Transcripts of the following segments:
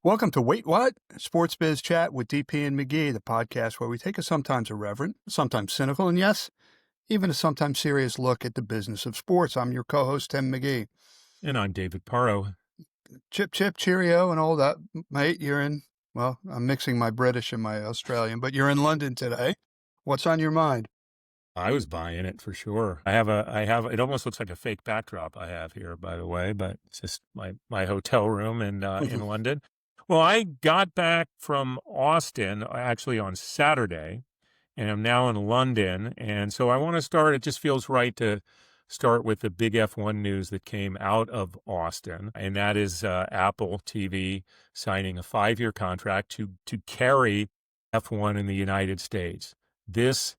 Welcome to Wait What? Sportsbiz Chat with DP and McGee, the podcast where we take a sometimes irreverent, sometimes cynical, and yes, even a sometimes serious look at the business of sports. I'm your co-host, Tim McGee. And I'm 𝗣𝗿𝗁𝗏. Chip, cheerio, and all that. Mate, you're in, well, I'm mixing my British and my Australian, but you're in London today. What's on your mind? I was buying it for sure. I have, it almost looks like a fake backdrop I have here, by the way, but it's just my hotel room in London. Well, I got back from Austin actually on Saturday, and I'm now in London. And so I want to start, it just feels right to start with the big F1 news that came out of Austin. And that is Apple TV signing a 5-year contract to carry F1 in the United States. This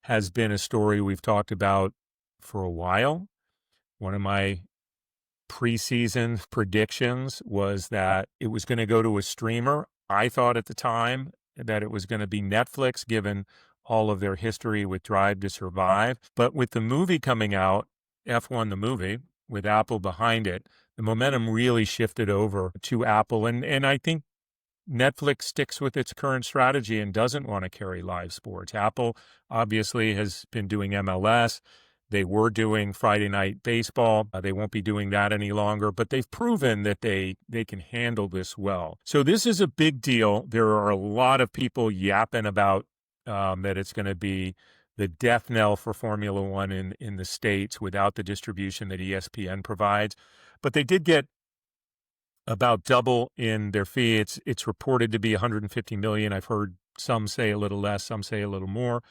has been a story we've talked about for a while. One of my preseason predictions was that it was going to go to a streamer. I thought at the time that it was going to be Netflix, given all of their history with Drive to Survive. But with the movie coming out, F1 the movie, with Apple behind it, the momentum really shifted over to Apple. And I think Netflix sticks with its current strategy and doesn't want to carry live sports. Apple obviously has been doing MLS. They were doing Friday Night Baseball. They won't be doing that any longer, but they've proven that they can handle this well. So this is a big deal. There are a lot of people yapping about that it's going to be the death knell for Formula One in the States without the distribution that ESPN provides. But they did get about double in their fee. It's reported to be $150 million. I've heard some say a little less, some say a little more.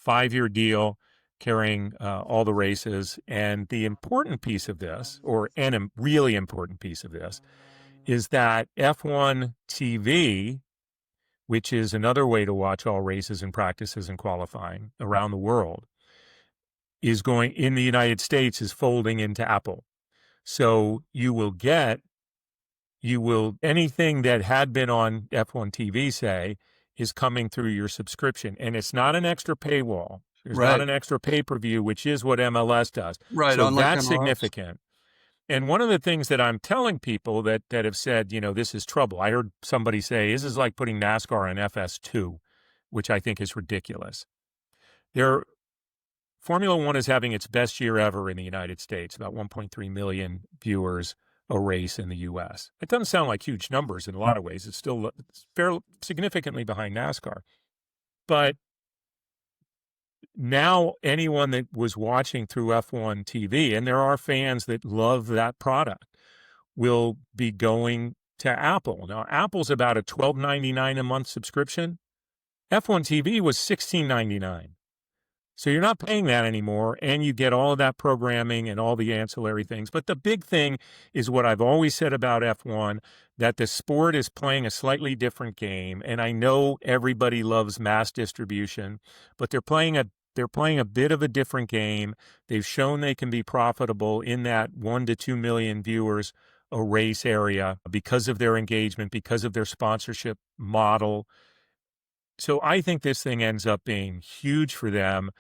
5-year deal carrying all the races. And the important piece of this, and a really important piece of this, is that F1 TV, which is another way to watch all races and practices and qualifying around the world, is going in the United States is folding into Apple. So anything that had been on F1 TV, say, is coming through your subscription. And it's not an extra paywall. There's not an extra pay-per-view, which is what MLS does. Right. So that's significant. And one of the things that I'm telling people that have said, this is trouble. I heard somebody say, this is like putting NASCAR on FS2, which I think is ridiculous. Formula One is having its best year ever in the United States, about 1.3 million viewers a race in the U.S. It doesn't sound like huge numbers in a lot of ways. It's still fairly significantly behind NASCAR. But now anyone that was watching through F1 TV, and there are fans that love that product, will be going to Apple. Now, Apple's about a $12.99 a month subscription. F1 TV was $16.99. So you're not paying that anymore, and you get all of that programming and all the ancillary things. But the big thing is what I've always said about F1, that the sport is playing a slightly different game. And I know everybody loves mass distribution, but they're playing a bit of a different game. They've shown they can be profitable in that 1 to 2 million viewers a race area because of their engagement, because of their sponsorship model. So I think this thing ends up being huge for them,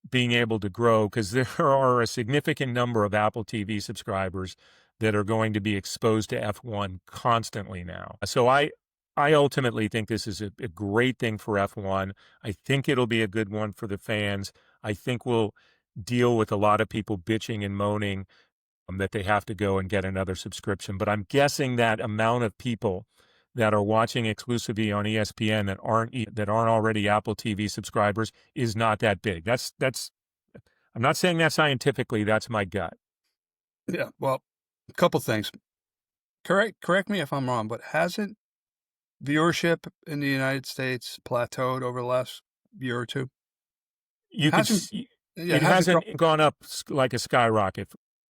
being able to grow, because there are a significant number of Apple TV subscribers that are going to be exposed to F1 constantly now. So I ultimately think this is a great thing for F1. I think it'll be a good one for the fans. I think we'll deal with a lot of people bitching and moaning that they have to go and get another subscription. But I'm guessing that amount of people that are watching exclusively on ESPN that aren't already Apple TV subscribers is not that big. That's I'm not saying that scientifically, that's my gut. Yeah, well, a couple things. Correct me if I'm wrong, but hasn't viewership in the United States plateaued over the last year or two? It hasn't gone up like a skyrocket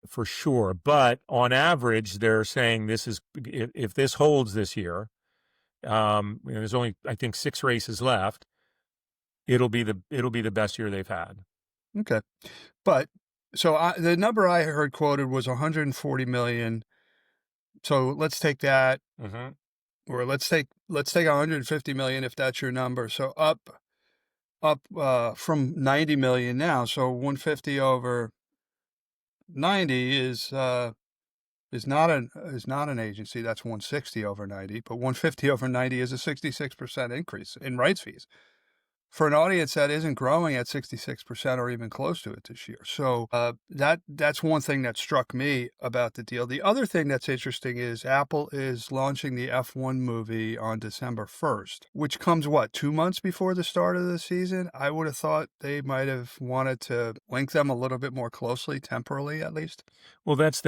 for sure, but on average, they're saying if this holds this year, there's only, I think, 6 races left. It'll be the best year they've had. Okay, but so the number I heard quoted was 140 million. So let's take that, or let's take 150 million if that's your number. So up from 90 million now. So 150 over 90 is is not an agency. That's 160 over 90, but 150 over 90 is a 66% increase in rights fees for an audience that isn't growing at 66% or even close to it this year. So that's one thing that struck me about the deal. The other thing that's interesting is Apple is launching the F1 movie on December 1st, which comes, 2 months before the start of the season? I would have thought they might have wanted to link them a little bit more closely, temporally at least. Well, that's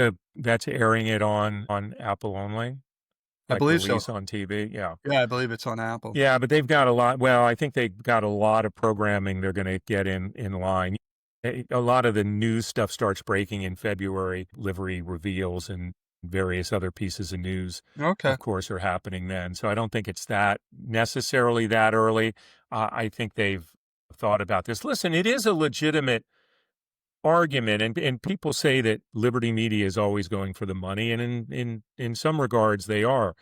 airing it on Apple only. I believe so. On TV, yeah. Yeah, I believe it's on Apple. Yeah, but they've got a lot. Well, I think they've got a lot of programming they're going to get in line. A lot of the news stuff starts breaking in February. Livery reveals and various other pieces of news, of course, are happening then. So I don't think it's that necessarily that early. I think they've thought about this. Listen, it is a legitimate argument, and people say that Liberty Media is always going for the money, and in some regards they are,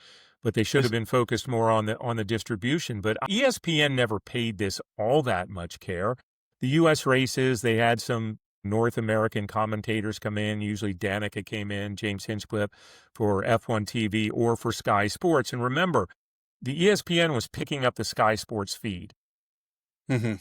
but they should have been focused more on the distribution. But ESPN never paid this all that much care. The U.S. races, they had some North American commentators come in. Usually Danica came in, James Hinchcliffe, for F1 TV or for Sky Sports. And remember, the ESPN was picking up the Sky Sports feed. Mm-hmm.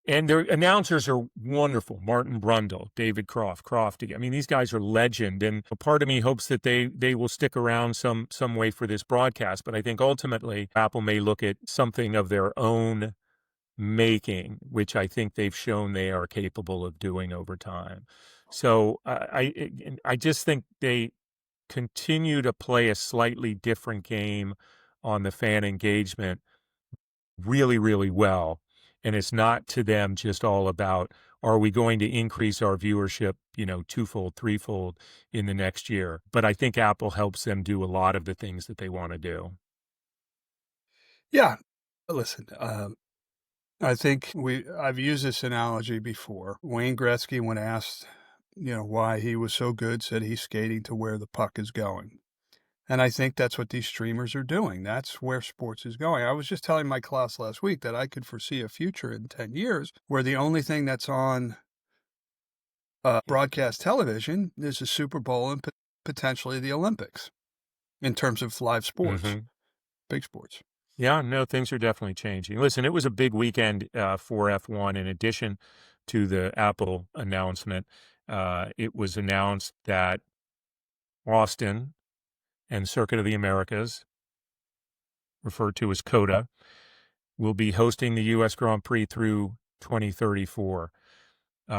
And their announcers are wonderful. Martin Brundle, David Crofty. I mean, these guys are legend. And a part of me hopes that they will stick around some way for this broadcast. But I think ultimately Apple may look at something of their own making, which I think they've shown they are capable of doing over time. So I just think they continue to play a slightly different game on the fan engagement really, really well. And it's not to them just all about, are we going to increase our viewership, twofold, threefold in the next year? But I think Apple helps them do a lot of the things that they want to do. Yeah. Listen, I think I've used this analogy before. Wayne Gretzky, when asked, why he was so good, said he's skating to where the puck is going. And I think that's what these streamers are doing. That's where sports is going. I was just telling my class last week that I could foresee a future in 10 years where the only thing that's on broadcast television is the Super Bowl and potentially the Olympics in terms of live sports, big sports. Yeah, no, things are definitely changing. Listen, it was a big weekend for F1. In addition to the Apple announcement, it was announced that Austin and Circuit of the Americas, referred to as COTA, will be hosting the U.S. Grand Prix through 2034.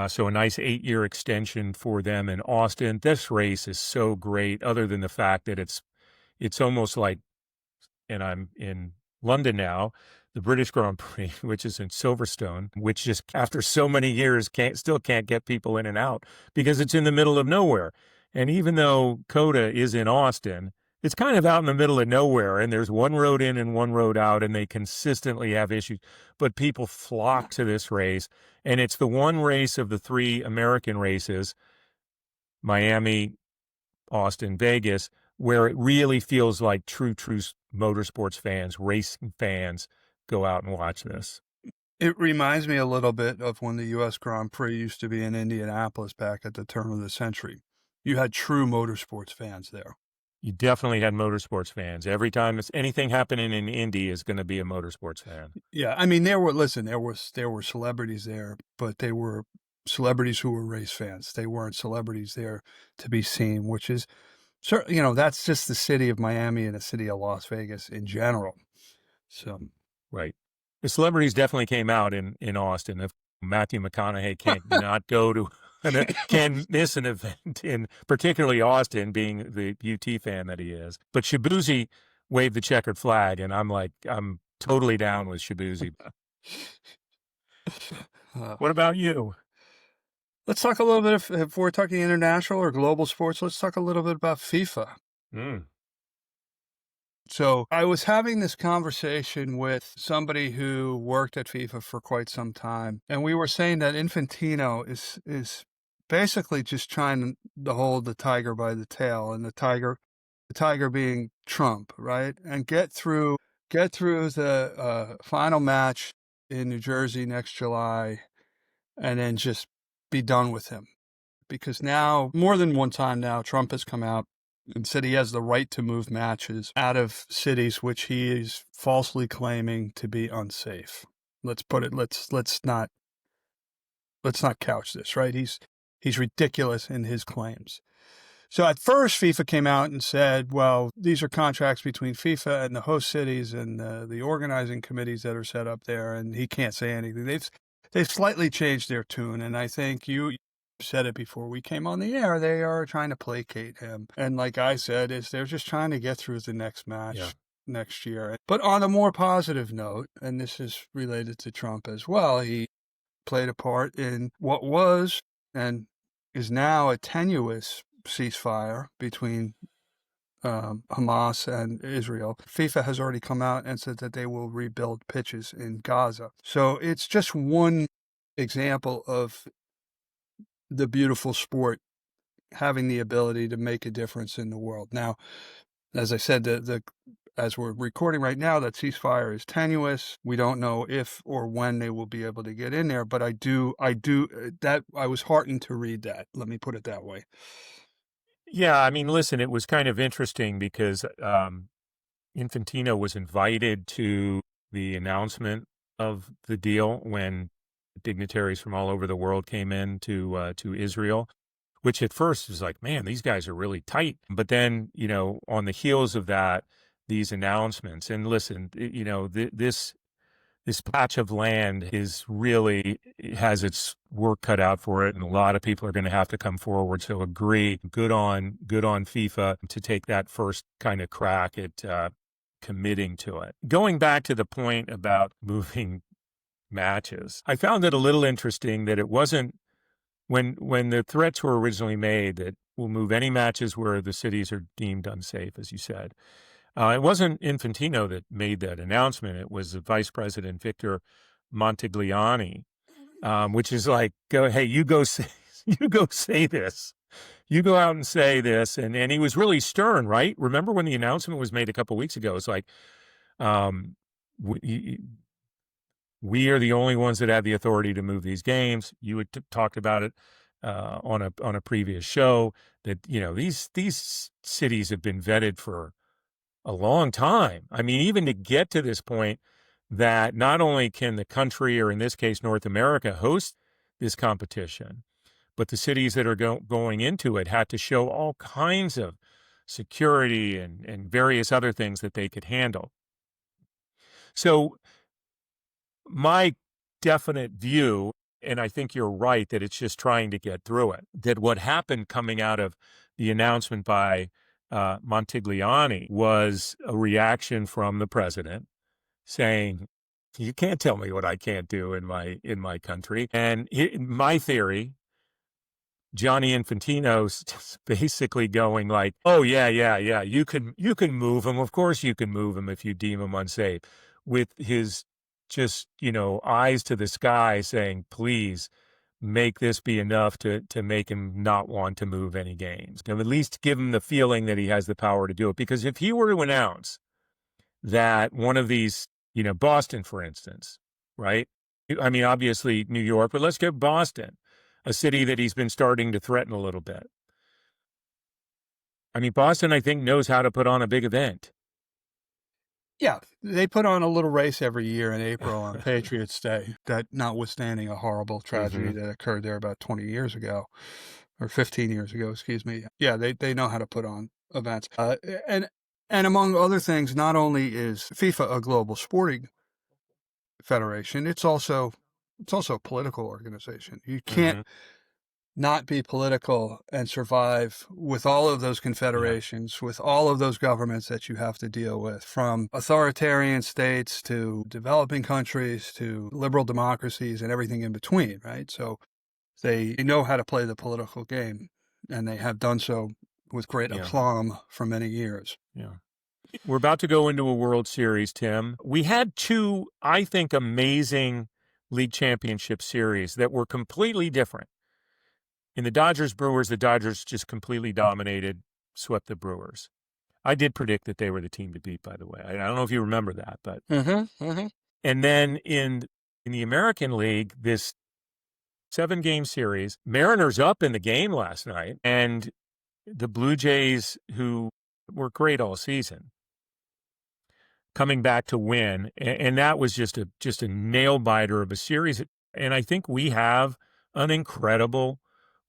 So a nice 8-year extension for them in Austin. This race is so great, other than the fact that it's almost like, and I'm in London now, the British Grand Prix, which is in Silverstone, which just after so many years still can't get people in and out because it's in the middle of nowhere. And even though COTA is in Austin, it's kind of out in the middle of nowhere, and there's one road in and one road out, and they consistently have issues. But people flock to this race, and it's the one race of the 3 American races, Miami, Austin, Vegas, where it really feels like true motorsports fans, racing fans, go out and watch this. It reminds me a little bit of when the U.S. Grand Prix used to be in Indianapolis back at the turn of the century. You had true motorsports fans there. You definitely had motorsports fans. Every time it's anything happening in Indy is going to be a motorsports fan. Yeah, I mean, there were celebrities there, but they were celebrities who were race fans. They weren't celebrities there to be seen, which is, that's just the city of Miami and the city of Las Vegas in general. So, right, the celebrities definitely came out in Austin. If Matthew McConaughey can't can't miss an event in particularly Austin, being the UT fan that he is. But Shabuzi waved the checkered flag, and I'm totally down with Shabuzi. What about you? Let's talk a little bit, if we're talking international or global sports, let's talk a little bit about FIFA. So I was having this conversation with somebody who worked at FIFA for quite some time, and we were saying that Infantino is basically just trying to hold the tiger by the tail, and the tiger being Trump, right? And get through the final match in New Jersey next July, and then just be done with him. Because now, more than one time now, Trump has come out and said he has the right to move matches out of cities which he is falsely claiming to be unsafe. Let's put it. Let's not couch this, right. He's ridiculous in his claims. So at first, FIFA came out and said, well, these are contracts between FIFA and the host cities and the organizing committees that are set up there, and he can't say anything. They've slightly changed their tune, and I think you said it before we came on the air. They are trying to placate him. And like I said, they're just trying to get through the next match next year. But on a more positive note, and this is related to Trump as well, he played a part in what was and is now a tenuous ceasefire between Hamas and Israel. FIFA has already come out and said that they will rebuild pitches in Gaza. So it's just one example of the beautiful sport having the ability to make a difference in the world. Now, as I said, as we're recording right now, that ceasefire is tenuous. We don't know if or when they will be able to get in there, but I was heartened to read that. Let me put it that way. Yeah, I mean, listen, it was kind of interesting because Infantino was invited to the announcement of the deal when dignitaries from all over the world came in to Israel, which at first was like, man, these guys are really tight. But then, on the heels of that, these announcements, and listen, this patch of land has its work cut out for it, and a lot of people are going to have to come forward. So agree, good on FIFA to take that first kind of crack at committing to it. Going back to the point about moving matches, I found it a little interesting that it wasn't when the threats were originally made that we'll move any matches where the cities are deemed unsafe, as you said. It wasn't Infantino that made that announcement. It was Vice President Victor Montagliani, which is like, you go say this. You go out and say this. And he was really stern, right? Remember when the announcement was made a couple of weeks ago? It's like, we are the only ones that have the authority to move these games. You had talked about it on a previous show that, these cities have been vetted for a long time. I mean, even to get to this point that not only can the country, or in this case, North America, host this competition, but the cities that are going into it had to show all kinds of security and various other things that they could handle. So my definite view, and I think you're right, that it's just trying to get through it, that what happened coming out of the announcement by Montagliani was a reaction from the president saying, you can't tell me what I can't do in my country. And my theory, Johnny Infantino's just basically going like, oh yeah, you can move him. Of course you can move him if you deem him unsafe, with his just, eyes to the sky saying, please make this be enough to make him not want to move any games. At least give him the feeling that he has the power to do it. Because if he were to announce that one of these, Boston, for instance, right? I mean, obviously New York, but let's get Boston, a city that he's been starting to threaten a little bit. I mean, Boston, I think, knows how to put on a big event. Yeah, they put on a little race every year in April on Patriots Day, that notwithstanding a horrible tragedy that occurred there about 20 years ago, or 15 years ago, excuse me. Yeah, they know how to put on events. And among other things, not only is FIFA a global sporting federation, it's also a political organization. You can't not be political and survive with all of those confederations, with all of those governments that you have to deal with, from authoritarian states to developing countries to liberal democracies and everything in between, right? So they know how to play the political game, and they have done so with great aplomb for many years. Yeah. We're about to go into a World Series, Tim. We had two, I think, amazing league championship series that were completely different. In the Dodgers-Brewers, the Dodgers just completely dominated, swept the Brewers. I did predict that they were the team to beat, by the way. I don't know if you remember that, but and then in the American League, this 7-game series, Mariners up in the game last night, and the Blue Jays, who were great all season, coming back to win, and that was just a nail biter of a series. And I think we have an incredible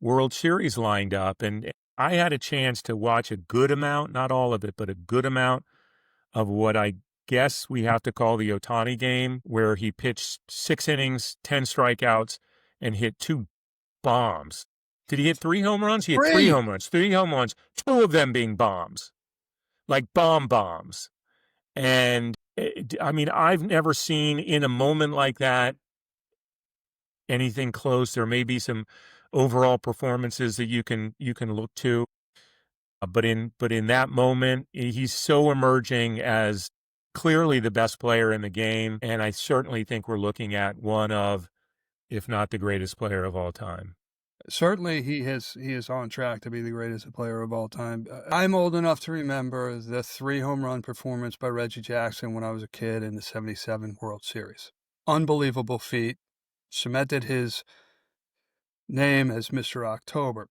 World Series lined up. And I had a chance to watch a good amount, not all of it, but a good amount of what I guess we have to call the Ohtani game, where he pitched 6 innings, 10 strikeouts, and hit 2 bombs. Did he hit 3 home runs? He hit 3 home runs, 3 home runs, 2 of them being bombs, like bombs. And I mean, I've never seen in a moment like that anything close. There may be some overall performances that you can look to, but in that moment, he's so emerging as clearly the best player in the game, and I certainly think we're looking at one of, if not the greatest player of all time. Certainly, he is on track to be the greatest player of all time. I'm old enough to remember the 3 home run performance by Reggie Jackson when I was a kid in the '77 World Series. Unbelievable feat. Cemented his name as Mr. October.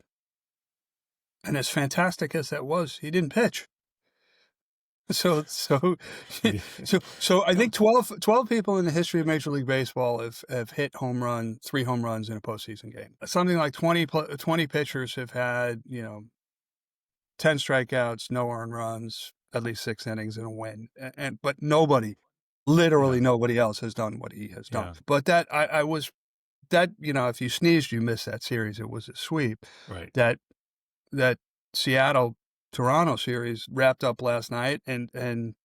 And as fantastic as that was, he didn't pitch. So I think 12 people in the history of Major League Baseball have hit 3 home runs in a postseason game. Something like 20 pitchers have had, 10 strikeouts, no earned runs, at least 6 innings and a win. But nobody, literally nobody else has done what he has done. But that I was that, if you sneezed, you missed that series. It was a sweep. Right. That Seattle-Toronto series wrapped up last night, and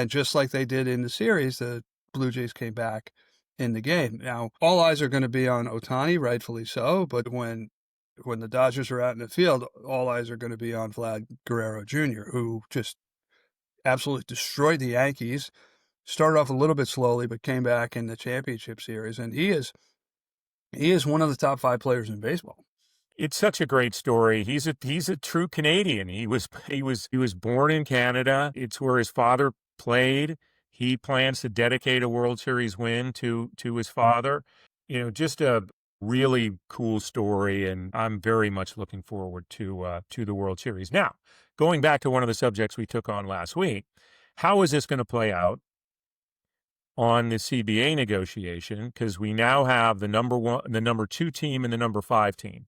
just like they did in the series, the Blue Jays came back in the game. Now, all eyes are going to be on Ohtani, rightfully so, but when the Dodgers are out in the field, all eyes are going to be on Vlad Guerrero Jr., who just absolutely destroyed the Yankees, started off a little bit slowly, but came back in the championship series, and he is one of the top 5 players in baseball. It's such a great story. He's a true Canadian. He was born in Canada. It's where his father played. He plans to dedicate a World Series win to his father. Just a really cool story, and I'm very much looking forward to the World Series. Now, going back to one of the subjects we took on last week, how is this going to play out on the CBA negotiation? Because we now have the number 1, the number 2 team, and the number 5 team.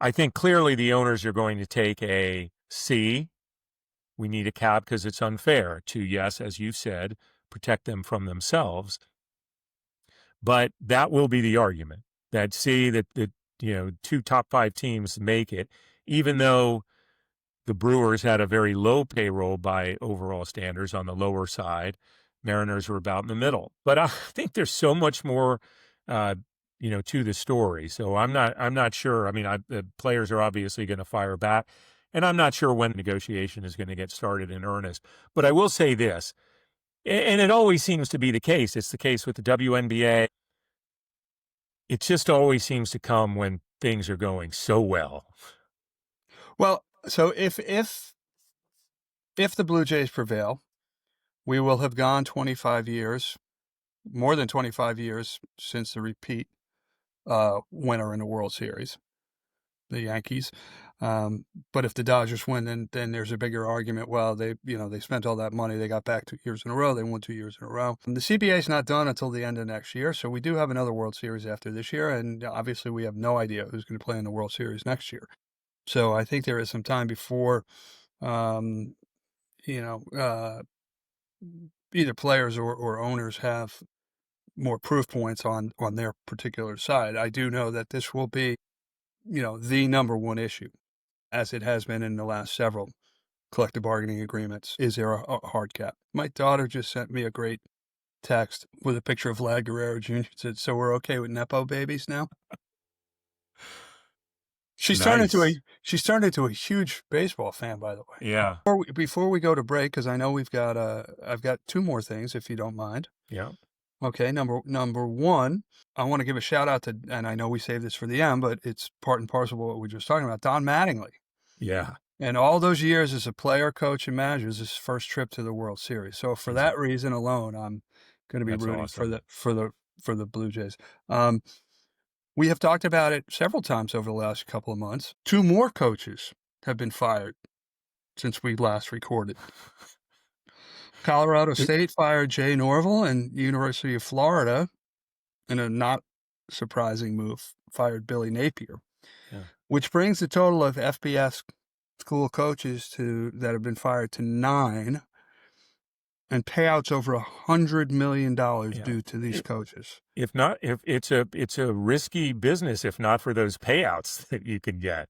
I think clearly the owners are going to take a C. We need a cap because it's unfair to, yes, as you said, protect them from themselves. But that will be the argument, that C, that 2 top 5 teams make it, even though the Brewers had a very low payroll by overall standards on the lower side. Mariners were about in the middle. But I think there's so much more to the story. So I'm not sure. I mean, the players are obviously going to fire back, and I'm not sure when negotiation is going to get started in earnest. But I will say this, and it always seems to be the case. It's the case with the WNBA. It just always seems to come when things are going so well. Well, so if the Blue Jays prevail, we will have gone 25 years, more than 25 years since the repeat winner in the World Series, the Yankees. But if the Dodgers win, then there's a bigger argument. Well, they spent all that money. They got back 2 years in a row. They won 2 years in a row. And the CBA is not done until the end of next year. So we do have another World Series after this year. And obviously we have no idea who's going to play in the World Series next year. So I think there is some time before, either players or owners have more proof points on their particular side. I do know that this will be, the number 1 issue, as it has been in the last several collective bargaining agreements. Is there a hard cap? My daughter just sent me a great text with a picture of Vlad Guerrero Jr. Said, "So we're okay with Nepo babies now?" She's turned into a huge baseball fan, by the way. Yeah. Before we go to break, because I know I've got 2 more things, if you don't mind. Yeah. Okay, number 1, I want to give a shout out to, and I know we saved this for the end, but it's part and parcel of what we were just talking about, Don Mattingly. Yeah. And all those years as a player, coach, and manager, is his first trip to the World Series. So for that reason alone, I'm going to be rooting for the Blue Jays. We have talked about it several times over the last couple of months. 2 more coaches have been fired since we last recorded. Colorado State fired Jay Norvell, and University of Florida, in a not surprising move, fired Billy Napier, which brings the total of FBS school coaches that have been fired to 9, and payouts over $100 million due to these coaches. If it's a risky business, if not for those payouts that you can get,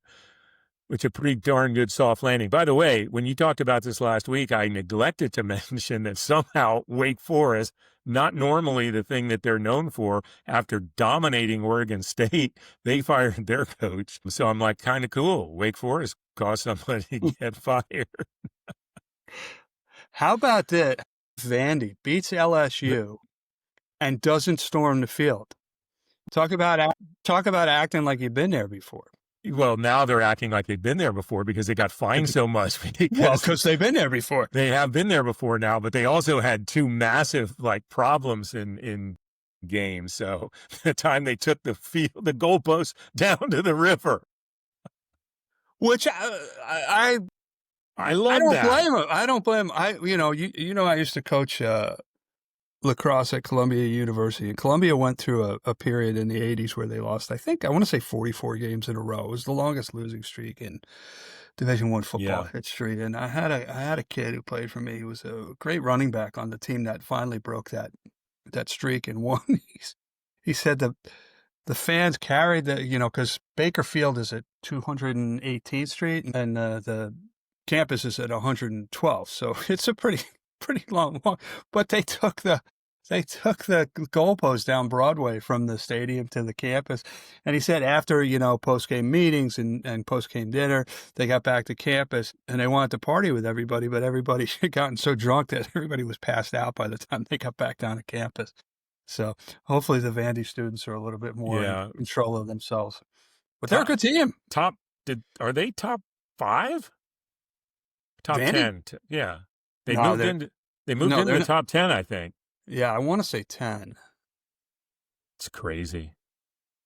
which a pretty darn good soft landing. By the way, when you talked about this last week, I neglected to mention that somehow Wake Forest, not normally the thing that they're known for, after dominating Oregon State, they fired their coach. So I'm like, kind of cool. Wake Forest caused somebody to get fired. How about that? Vandy beats LSU and doesn't storm the field. Talk about acting like you've been there before. Well, now they're acting like they've been there before because they got fined so much. Because they've been there before. They have been there before now, but they also had 2 massive problems in games. So the time they took the goalpost down to the river, which I love. I don't blame him. I used to coach lacrosse at Columbia University, and Columbia went through a period in the 80s where they lost, I want to say 44 games in a row. It was the longest losing streak in Division I football history. And I had a kid who played for me. He was a great running back on the team that finally broke that streak and won. He said the fans carried because Baker Field is at 218th Street and the campus is at 112th, so it's a pretty long walk. But they took the goalpost down Broadway from the stadium to the campus, and he said after post-game meetings and post-game dinner, they got back to campus and they wanted to party with everybody, but everybody had gotten so drunk that everybody was passed out by the time they got back down to campus. So hopefully the Vandy students are a little bit more in control of themselves. But they're a good team. Are they top 5? Top Vandy? 10. Yeah. They moved into the top 10, I think. Yeah, I want to say 10. It's crazy.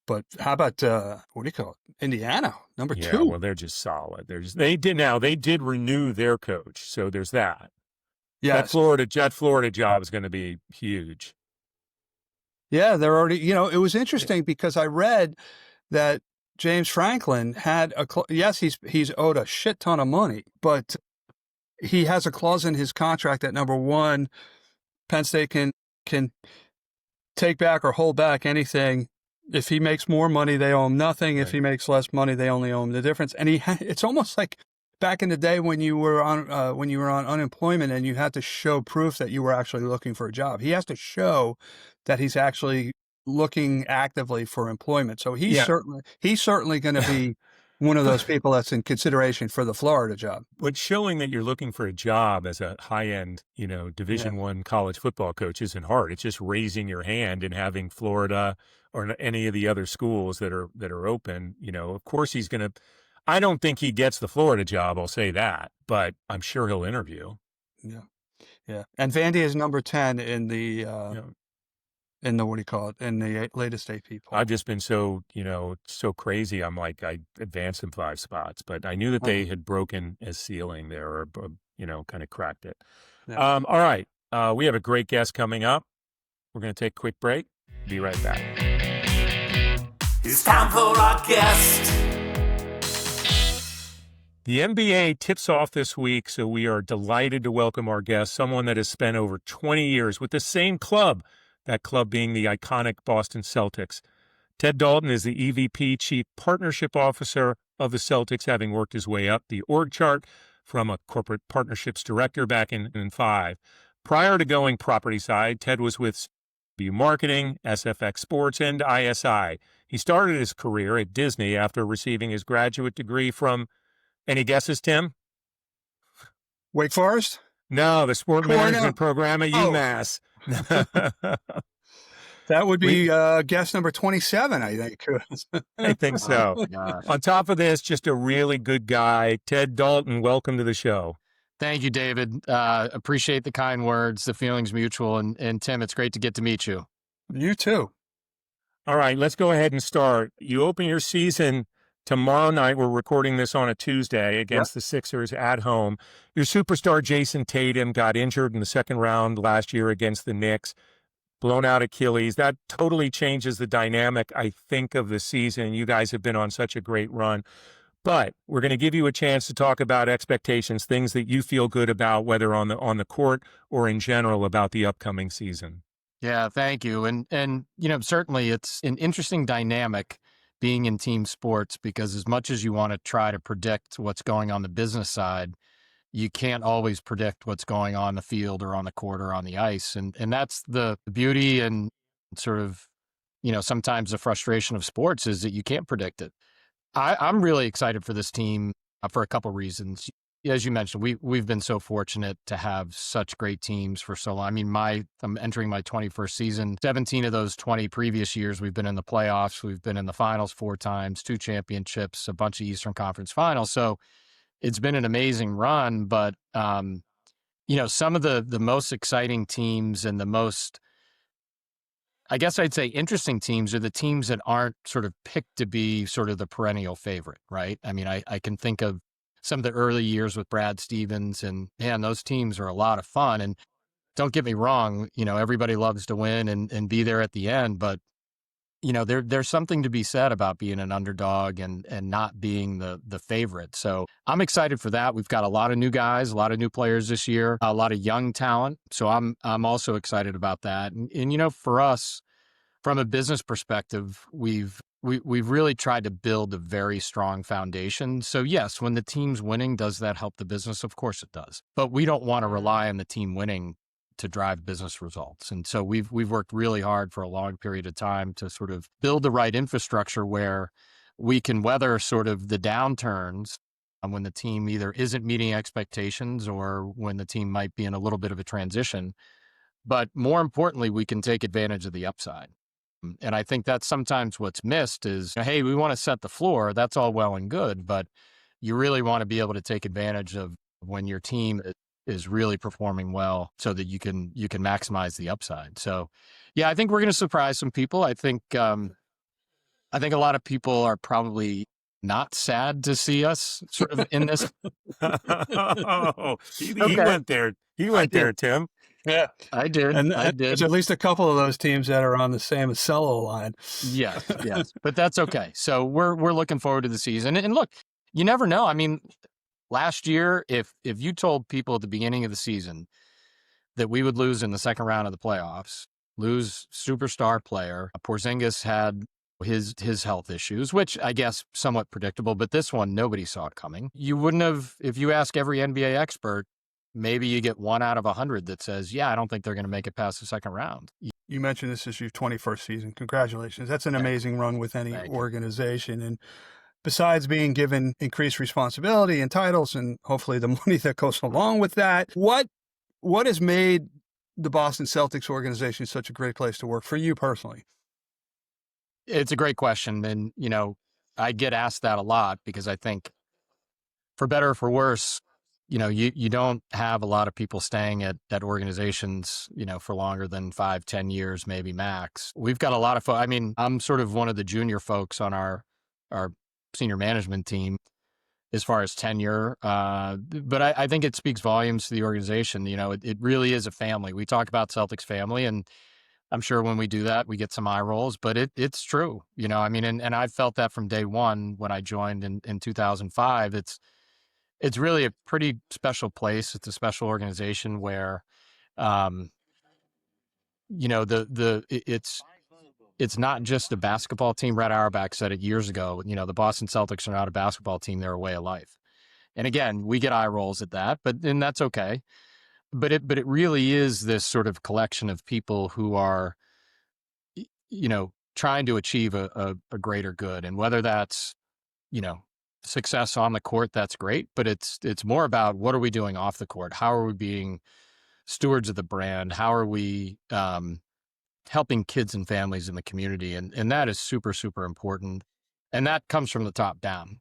But how about what do you call it? Indiana, number 2. Yeah, well, they're just solid. They did renew their coach, so there's that. Yeah, that Florida job is going to be huge. Yeah, they're already. It was interesting because I read that James Franklin had he's owed a shit ton of money, but he has a clause in his contract that, number 1, Penn State can take back or hold back anything. If he makes more money, they owe him nothing. If he makes less money, they only owe him the difference. And it's almost like back in the day when you were on unemployment and you had to show proof that you were actually looking for a job. He has to show that he's actually looking actively for employment. So he's certainly going to be one of those people that's in consideration for the Florida job. But showing that you're looking for a job as a high-end, Division I college football coach isn't hard. It's just raising your hand and having Florida or any of the other schools that are open. Of course he's going to. I don't think he gets the Florida job. I'll say that, but I'm sure he'll interview. Yeah. And Vandy is number 10 in the. In the in the latest AP poll. I've just been so crazy. I'm like, I advanced them 5 spots, but I knew that they had broken a ceiling there or, kind of cracked it. Yeah. All right. We have a great guest coming up. We're going to take a quick break. Be right back. It's time for our guest. The NBA tips off this week, so we are delighted to welcome our guest, someone that has spent over 20 years with the same club, that club being the iconic Boston Celtics. Ted Dalton is the EVP, Chief Partnership Officer of the Celtics, having worked his way up the org chart from a corporate partnerships director back in 2005. Prior to going property side, Ted was with Marketing, SFX Sports, and ISI. He started his career at Disney after receiving his graduate degree from, any guesses, Tim? Wake Forest? No, the sport management program at UMass. That would be guess number 27, I think. I think so. On top of this, just a really good guy. Ted Dalton, welcome to the show. Thank you, David. Appreciate the kind words. The feeling's mutual. And Tim, it's great to get to meet you. You too. All right, let's go ahead and start. You open your season Tomorrow night, we're recording this on a Tuesday against the Sixers at home. Your superstar Jason Tatum got injured in the second round last year against the Knicks, blown out Achilles. That totally changes the dynamic, I think, of the season. You guys have been on such a great run. But we're going to give you a chance to talk about expectations, things that you feel good about, whether on the court or in general about the upcoming season. Yeah, thank you. And certainly it's an interesting dynamic being in team sports, because as much as you want to try to predict what's going on the business side, you can't always predict what's going on the field or on the court or on the ice. And that's the beauty and sort of, sometimes the frustration of sports is that you can't predict it. I'm really excited for this team for a couple reasons. As you mentioned, we've been so fortunate to have such great teams for so long. I mean, I'm entering my 21st season. 17 of those 20 previous years, we've been in the playoffs. We've been in the finals 4 times, 2 championships, a bunch of Eastern Conference finals. So it's been an amazing run. But, some of the most exciting teams and the most, I guess I'd say, interesting teams are the teams that aren't sort of picked to be sort of the perennial favorite, right? I mean, I can think of some of the early years with Brad Stevens, and man, those teams are a lot of fun. And don't get me wrong, everybody loves to win and be there at the end, but there's something to be said about being an underdog and not being the favorite. So I'm excited for that. We've got a lot of new guys, a lot of new players this year, a lot of young talent. So I'm also excited about that. And for us, from a business perspective, we've really tried to build a very strong foundation. So yes, when the team's winning, does that help the business? Of course it does. But we don't want to rely on the team winning to drive business results. And so we've worked really hard for a long period of time to sort of build the right infrastructure where we can weather sort of the downturns when the team either isn't meeting expectations or when the team might be in a little bit of a transition. But more importantly, we can take advantage of the upside. And I think that's sometimes what's missed is, hey, we want to set the floor. That's all well and good, but you really want to be able to take advantage of when your team is really performing well so that you can maximize the upside. So yeah, I think we're going to surprise some people. I think a lot of people are probably not sad to see us sort of in this. He went there. He went there, Tim. Yeah, I did. And I did. There's at least a couple of those teams that are on the same Cello line. Yes, but that's okay. So we're looking forward to the season. And look, you never know. I mean, last year, if you told people at the beginning of the season that we would lose in the second round of the playoffs, lose superstar player, Porzingis had his health issues, which I guess somewhat predictable, but this one nobody saw it coming. You wouldn't have, if you ask every NBA expert, maybe you get 1 out of 100 that says, yeah, I don't think they're going to make it past the second round. You mentioned this is your 21st season. Congratulations. That's an amazing run with any organization. And besides being given increased responsibility and titles and hopefully the money that goes along with that, what has made the Boston Celtics organization such a great place to work for you personally? It's a great question. And, I get asked that a lot because I think for better or for worse, you don't have a lot of people staying at organizations, for longer than 5-10 years, maybe max. We've got a lot of folks. I mean, I'm sort of one of the junior folks on our senior management team as far as tenure. But I think it speaks volumes to the organization. It really is a family. We talk about Celtics family, and I'm sure when we do that, we get some eye rolls, but it's true. I mean, and I felt that from day one when I joined in 2005. It's really a pretty special place. It's a special organization where, it's not just a basketball team. Red Auerbach said it years ago. The Boston Celtics are not a basketball team; they're a way of life. And again, we get eye rolls at that, and that's okay. But it really is this sort of collection of people who are, trying to achieve a greater good, and whether that's, success on the court, that's great, but it's more about what are we doing off the court? How are we being stewards of the brand? How are we helping kids and families in the community? And that is super, super important. And that comes from the top down,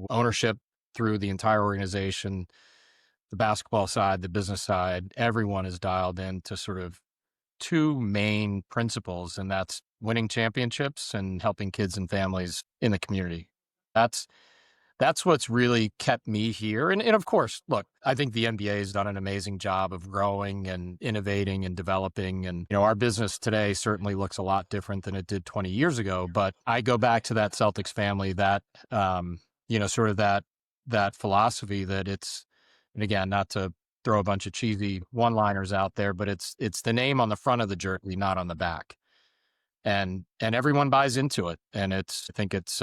ownership through the entire organization, the basketball side, the business side. Everyone is dialed in to sort of 2 main principles, and that's winning championships and helping kids and families in the community. That's what's really kept me here. And of course, look, I think the NBA has done an amazing job of growing and innovating and developing. And, our business today certainly looks a lot different than it did 20 years ago. But I go back to that Celtics family, that, sort of that philosophy that it's, and again, not to throw a bunch of cheesy one-liners out there, but it's the name on the front of the jersey, not on the back. And everyone buys into it. And I think it's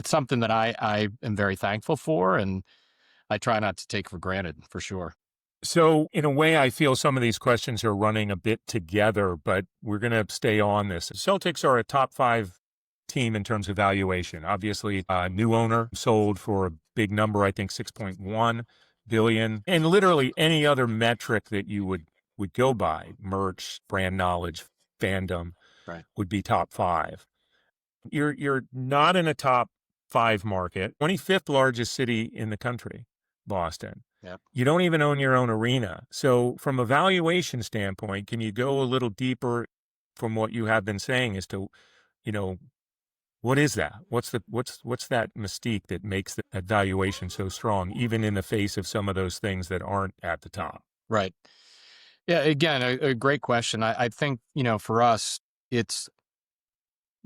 something that I am very thankful for, and I try not to take for granted, for sure. So in a way, I feel some of these questions are running a bit together, but we're going to stay on this. Celtics are a top 5 team in terms of valuation. Obviously, a new owner sold for a big number, I think 6.1 billion, and literally any other metric that you would go by, merch, brand knowledge, fandom, right, would be top 5. You're not in a top 5 market. 25th largest city in the country, Boston. Yep. You don't even own your own arena. So from a valuation standpoint, can you go a little deeper from what you have been saying as to, what is that? What's that mystique that makes that valuation so strong, even in the face of some of those things that aren't at the top? Right. Yeah, again, a great question. I think, for us, it's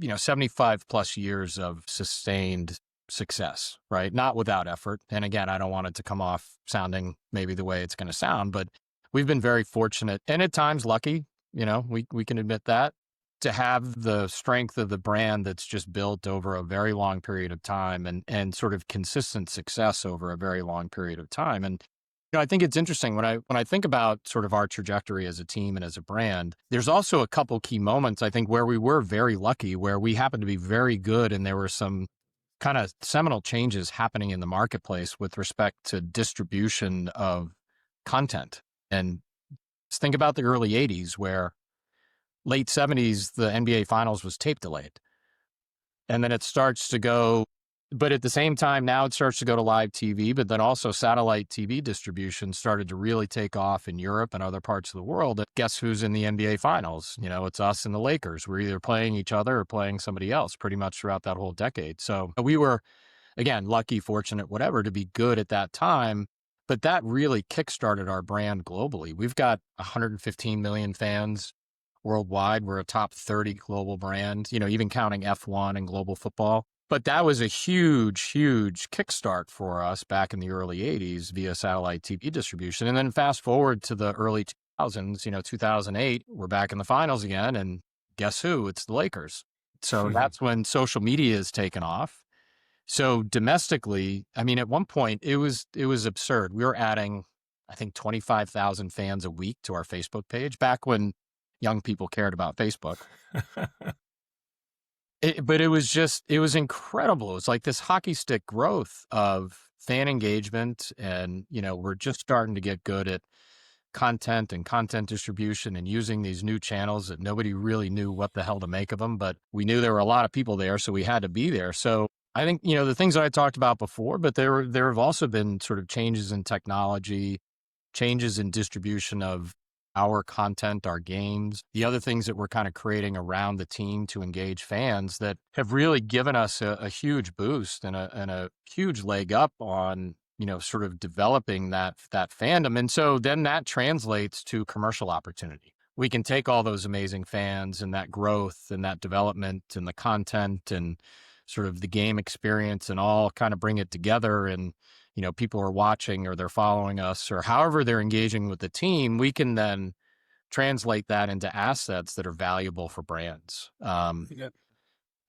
75 plus years of sustained success, right? Not without effort. And again, I don't want it to come off sounding maybe the way it's going to sound, but we've been very fortunate and at times lucky, we can admit that, to have the strength of the brand that's just built over a very long period of time and sort of consistent success over a very long period of time. And I think it's interesting when I think about sort of our trajectory as a team and as a brand, there's also a couple key moments, I think, where we were very lucky, where we happened to be very good. And there were some kind of seminal changes happening in the marketplace with respect to distribution of content. And just think about the early 80s, where late 70s, the NBA Finals was tape delayed. And then it starts to go, but at the same time, now it starts to go to live TV, but then also satellite TV distribution started to really take off in Europe and other parts of the world. And guess who's in the NBA Finals? It's us and the Lakers. We're either playing each other or playing somebody else pretty much throughout that whole decade. So we were, again, lucky, fortunate, whatever, to be good at that time. But that really kickstarted our brand globally. We've got 115 million fans worldwide. We're a top 30 global brand, even counting F1 and global football. But that was a huge, huge kickstart for us back in the early 80s via satellite TV distribution. And then fast forward to the early 2000s, 2008, we're back in the finals again. And guess who? It's the Lakers. So that's when social media is taken off. So domestically, at one point it was absurd. We were adding, I think, 25,000 fans a week to our Facebook page back when young people cared about Facebook. But it was incredible. It was like this hockey stick growth of fan engagement. And, we're just starting to get good at content and content distribution and using these new channels that nobody really knew what the hell to make of them. But we knew there were a lot of people there, so we had to be there. So I think, the things that I talked about before, but there have also been sort of changes in technology, changes in distribution of our content, our games, the other things that we're kind of creating around the team to engage fans that have really given us a huge boost and a huge leg up on, sort of developing that fandom. And so then that translates to commercial opportunity. We can take all those amazing fans and that growth and that development and the content and sort of the game experience and all kind of bring it together. And people are watching or they're following us or however they're engaging with the team, we can then translate that into assets that are valuable for brands. Yeah.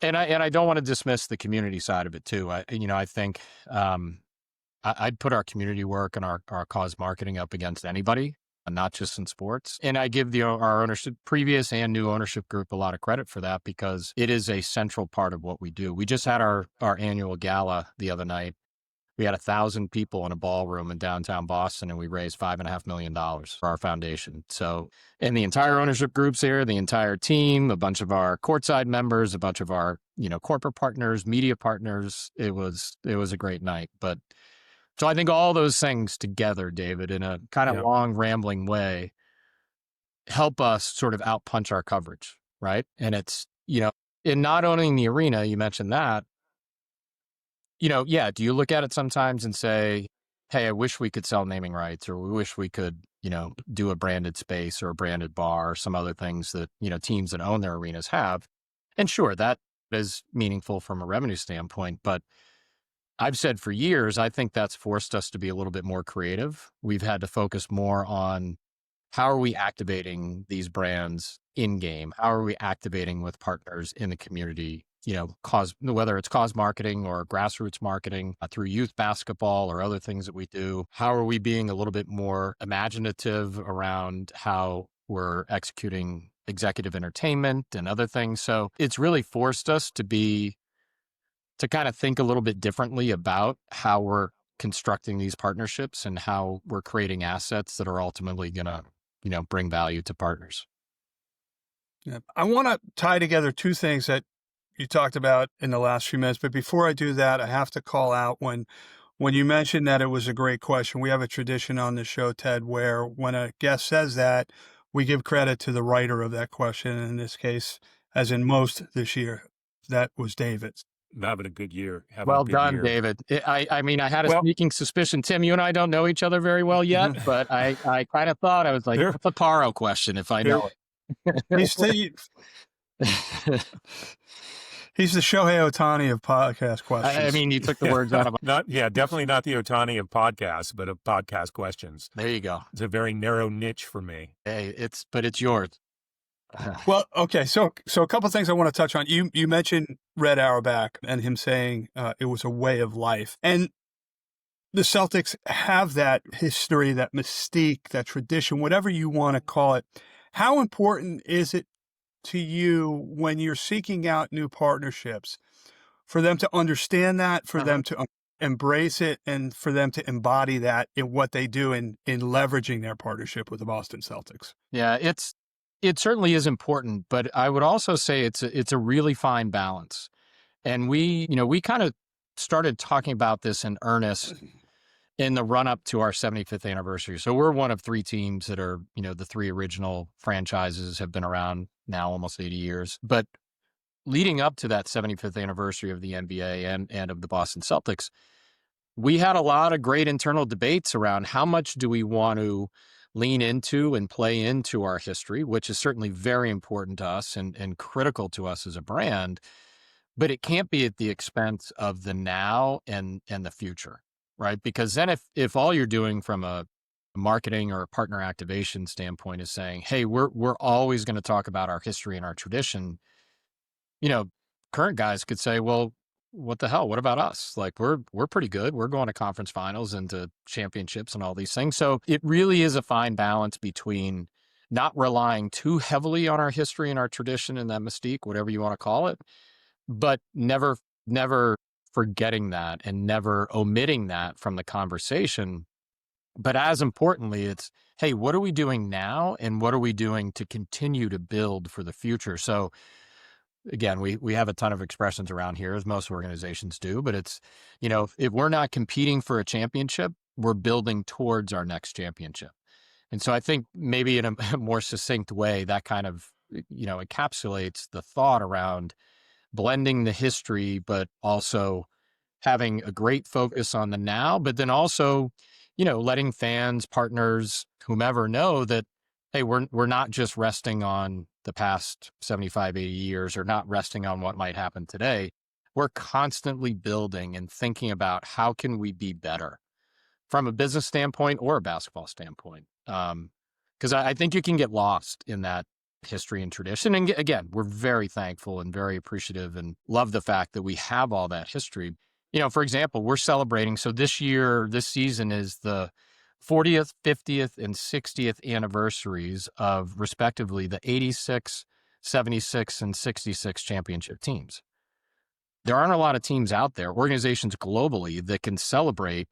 And I don't want to dismiss the community side of it too. I think I'd put our community work and our cause marketing up against anybody, not just in sports. And I give our ownership, previous and new ownership group, a lot of credit for that because it is a central part of what we do. We just had our annual gala the other night. We had 1,000 people in a ballroom in downtown Boston, and we raised $5.5 million for our foundation. So, and the entire ownership group's here, the entire team, a bunch of our courtside members, a bunch of our, corporate partners, media partners. It was a great night. But so I think all those things together, David, in a kind of long, rambling way, help us sort of outpunch our coverage, right? And it's, in not owning the arena, you mentioned that, Yeah, do you look at it sometimes and say, hey, I wish we could sell naming rights, or we wish we could, do a branded space or a branded bar or some other things that, teams that own their arenas have. And sure, that is meaningful from a revenue standpoint, but I've said for years, I think that's forced us to be a little bit more creative. We've had to focus more on how are we activating these brands in game? How are we activating with partners in the community? Whether it's cause marketing or grassroots marketing through youth basketball or other things that we do. How are we being a little bit more imaginative around how we're executing executive entertainment and other things? So it's really forced us to kind of think a little bit differently about how we're constructing these partnerships and how we're creating assets that are ultimately going to, bring value to partners. Yeah. I want to tie together two things that you talked about in the last few minutes, but before I do that, I have to call out when you mentioned that it was a great question. We have a tradition on the show, Ted, where when a guest says that, we give credit to the writer of that question. In this case, as in most this year, that was David. Having a good year. Well done, David. I mean, I had a sneaking suspicion. Tim, you and I don't know each other very well yet, but I kind of thought, I was like, that's a Paro question if I know it. He's the Shohei Ohtani of podcast questions. I mean, you took the words out of my... Definitely not the Ohtani of podcasts, but of podcast questions. There you go. It's a very narrow niche for me. Hey, but it's yours. Well, okay. So a couple of things I want to touch on. You mentioned Red Auerbach and him saying it was a way of life. And the Celtics have that history, that mystique, that tradition, whatever you want to call it. How important is it to you when you're seeking out new partnerships for them to understand that, for them to embrace it, and for them to embody that in what they do in leveraging their partnership with the Boston Celtics? Yeah, it certainly is important, but I would also say it's a really fine balance. And we kind of started talking about this in earnest in the run up to our 75th anniversary. So we're one of three teams that are, the three original franchises have been around now almost 80 years. But leading up to that 75th anniversary of the NBA and of the Boston Celtics, we had a lot of great internal debates around how much do we want to lean into and play into our history, which is certainly very important to us and critical to us as a brand, but it can't be at the expense of the now and the future, right? Because then if all you're doing from a marketing or a partner activation standpoint is saying, hey, we're always going to talk about our history and our tradition, current guys could say, well, what the hell? What about us? Like we're pretty good. We're going to conference finals and to championships and all these things. So it really is a fine balance between not relying too heavily on our history and our tradition and that mystique, whatever you want to call it, but never forgetting that and never omitting that from the conversation. But as importantly, it's, hey, what are we doing now? And what are we doing to continue to build for the future? So again, we have a ton of expressions around here, as most organizations do, but it's, if we're not competing for a championship, we're building towards our next championship. And so I think maybe in a more succinct way, that kind of, encapsulates the thought around blending the history, but also having a great focus on the now, but then also, letting fans, partners, whomever know that, hey, we're not just resting on the past 75, 80 years or not resting on what might happen today. We're constantly building and thinking about how can we be better from a business standpoint or a basketball standpoint. Because I think you can get lost in that history and tradition. And again, we're very thankful and very appreciative and love the fact that we have all that history. For example, we're celebrating. So this season is the 40th, 50th, and 60th anniversaries of respectively the 86, 76, and 66 championship teams. There aren't a lot of teams out there, organizations globally, that can celebrate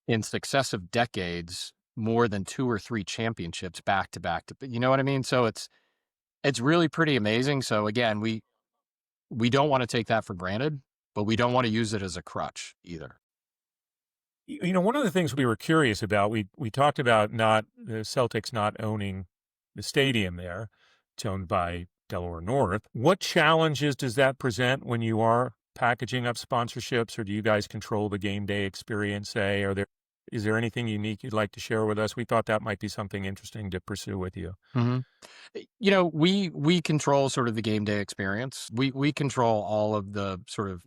in successive decades more than 2 or 3 championships back to back. You know what I mean? So it's really pretty amazing. So again, we don't want to take that for granted, but we don't want to use it as a crutch either. One of the things we were curious about, we talked about the Celtics not owning the stadium there. It's owned by Delaware North. What challenges does that present when you are packaging up sponsorships, or do you guys control the game day experience? Say, is there anything unique you'd like to share with us? We thought that might be something interesting to pursue with you. We control sort of the game day experience. We control all of the sort of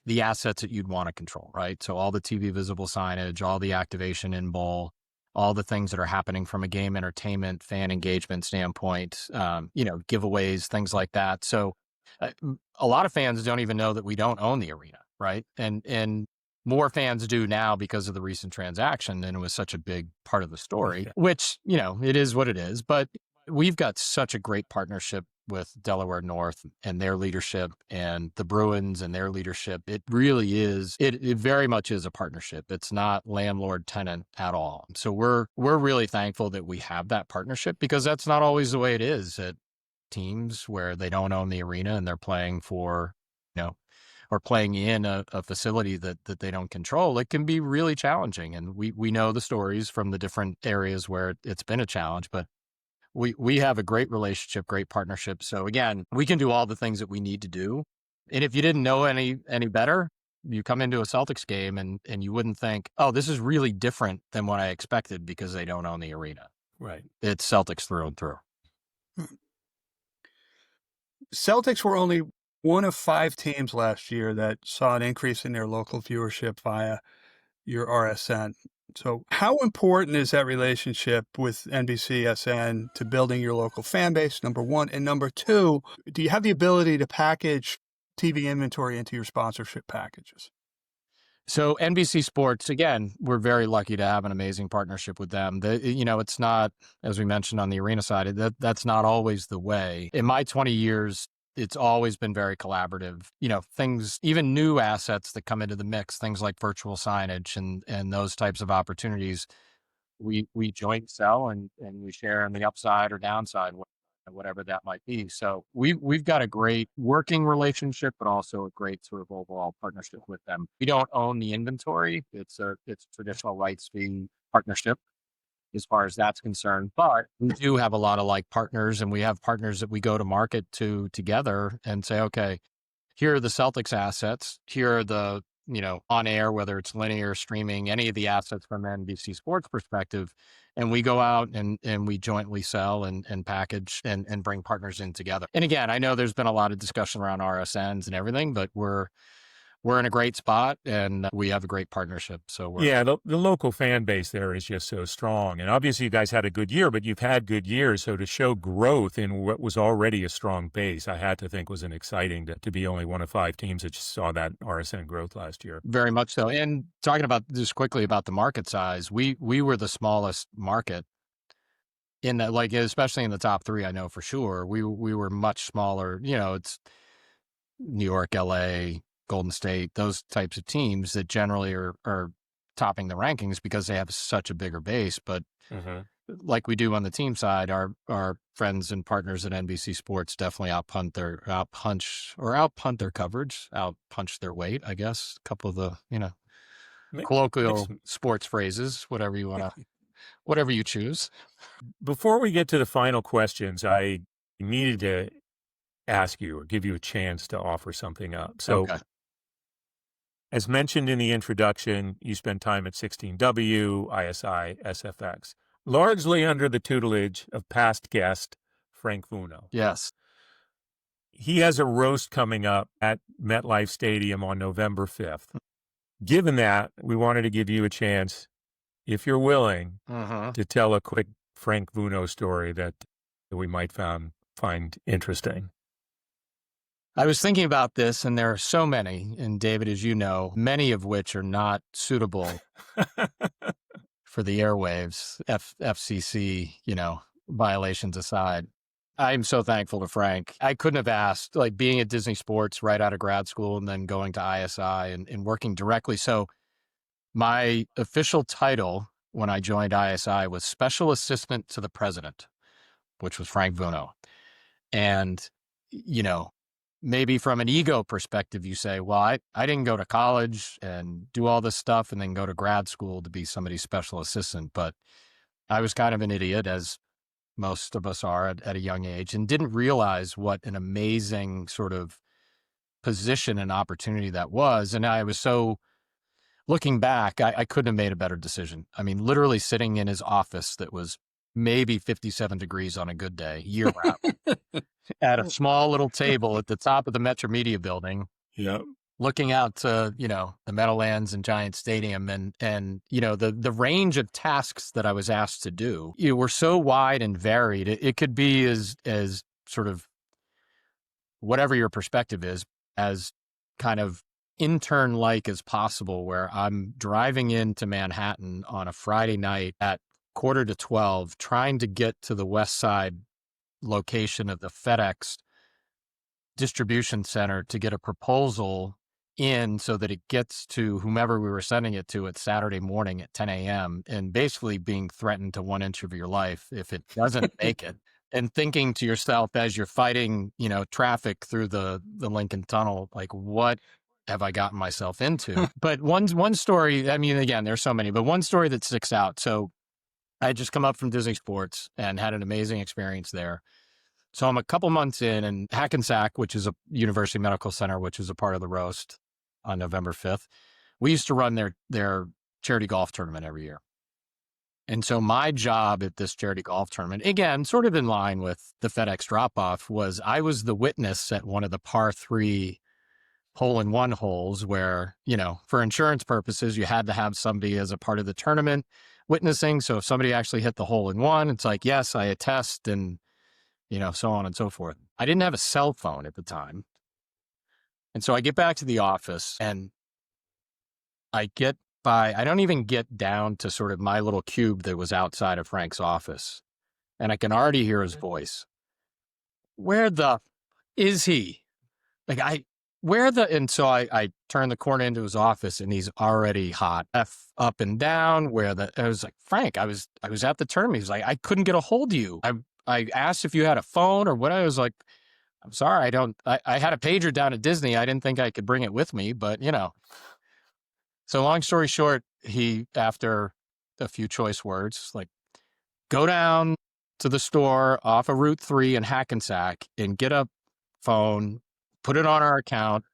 the assets that you'd want to control, right? So all the TV visible signage, all the activation in bowl, all the things that are happening from a game entertainment, fan engagement standpoint, giveaways, things like that. So a lot of fans don't even know that we don't own the arena, right? And more fans do now because of the recent transaction, and it was such a big part of the story, which, it is what it is. But we've got such a great partnership with Delaware North and their leadership, and the Bruins and their leadership. It really is, it very much is a partnership. It's not landlord-tenant at all. So we're really thankful that we have that partnership, because that's not always the way it is at teams where they don't own the arena and they're playing for, or playing in a facility that they don't control. It can be really challenging. And we know the stories from the different areas where it's been a challenge, but we have a great relationship, great partnership. So again, we can do all the things that we need to do. And if you didn't know any better, you come into a Celtics game and you wouldn't think, oh, this is really different than what I expected because they don't own the arena. Right. It's Celtics through and through. Celtics were only one of 5 teams last year that saw an increase in their local viewership via your RSN. So how important is that relationship with NBCSN to building your local fan base, number one? And number two, do you have the ability to package TV inventory into your sponsorship packages? So NBC Sports, again, we're very lucky to have an amazing partnership with them. It's not, as we mentioned on the arena side, that's not always the way. In my 20 years, it's always been very collaborative. Things, even new assets that come into the mix, things like virtual signage and those types of opportunities, we joint sell and we share in the upside or downside, whatever that might be. So we've got a great working relationship, but also a great sort of overall partnership with them. We don't own the inventory. It's a traditional rights fee partnership as far as that's concerned, but we do have a lot of like partners, and we have partners that we go to market to together and say, okay, here are the Celtics assets. Here are the, on air, whether it's linear, streaming, any of the assets from an NBC Sports perspective. And we go out and we jointly sell and package and bring partners in together. And again, I know there's been a lot of discussion around RSNs and everything, but we're in a great spot and we have a great partnership. So the local fan base there is just so strong. And obviously you guys had a good year, but you've had good years. So to show growth in what was already a strong base, I had to think was an exciting to be only one of 5 teams that just saw that RSN growth last year. Very much so. And talking about just quickly about the market size, we were the smallest market in that, like, especially in the top 3, I know for sure. We were much smaller. It's New York, LA, Golden State, those types of teams that generally are topping the rankings because they have such a bigger base. But like we do on the team side, our friends and partners at NBC Sports definitely outpunch their coverage, outpunch their weight, I guess. A couple of the, colloquial sports phrases, whatever you choose. Before we get to the final questions, I needed to ask you or give you a chance to offer something up. So, okay. As mentioned in the introduction, you spent time at 16W, ISI, SFX, largely under the tutelage of past guest Frank Vuno. Yes. He has a roast coming up at MetLife Stadium on November 5th. Given that, we wanted to give you a chance, if you're willing, to tell a quick Frank Vuno story that we might find interesting. I was thinking about this, and there are so many, and David, as you know, many of which are not suitable for the airwaves, FCC, violations aside. I'm so thankful to Frank. I couldn't have asked, like being at Disney Sports right out of grad school and then going to ISI and working directly. So my official title when I joined ISI was Special Assistant to the President, which was Frank Vuno. And, maybe from an ego perspective, you say, well, I didn't go to college and do all this stuff and then go to grad school to be somebody's special assistant. But I was kind of an idiot, as most of us are at a young age, and didn't realize what an amazing sort of position and opportunity that was. And I was so, looking back, I couldn't have made a better decision. I mean, literally sitting in his office that was maybe 57 degrees on a good day, year round, at a small little table at the top of the Metro Media building. Yep. Looking out to, the Meadowlands and Giant Stadium and the range of tasks that I was asked to do, were so wide and varied. It could be as sort of, whatever your perspective is, as kind of intern-like as possible, where I'm driving into Manhattan on a Friday night at 11:45, trying to get to the West Side location of the FedEx distribution center to get a proposal in so that it gets to whomever we were sending it to at Saturday morning at 10 a.m. and basically being threatened to 1 inch of your life if it doesn't make it. And thinking to yourself as you're fighting, traffic through the Lincoln Tunnel, like, what have I gotten myself into? But one story, I mean, again, there's so many, but one story that sticks out. So I had just come up from Disney Sports and had an amazing experience there. So I'm a couple months in, and Hackensack, which is a university medical center, which is a part of the roast on November 5th, we used to run their charity golf tournament every year. And so my job at this charity golf tournament, again, sort of in line with the FedEx drop-off, was I was the witness at one of the par 3 hole-in-one holes where, for insurance purposes, you had to have somebody as a part of the tournament witnessing. So if somebody actually hit the hole-in-one, it's like, yes, I attest, and so on and so forth. I didn't have a cell phone at the time. And so I get back to the office, and I don't even get down to sort of my little cube that was outside of Frank's office. And I can already hear his voice. Where the is he? And so I turn the corner into his office, and he's already hot. F up and down. I was like, Frank, I was at the tournament. He was like, I couldn't get a hold of you. I asked if you had a phone or what. I was like, I'm sorry, I had a pager down at Disney. I didn't think I could bring it with me, but So long story short, he, after a few choice words, like, go down to the store off of Route 3 in Hackensack and get a phone, put it on our account.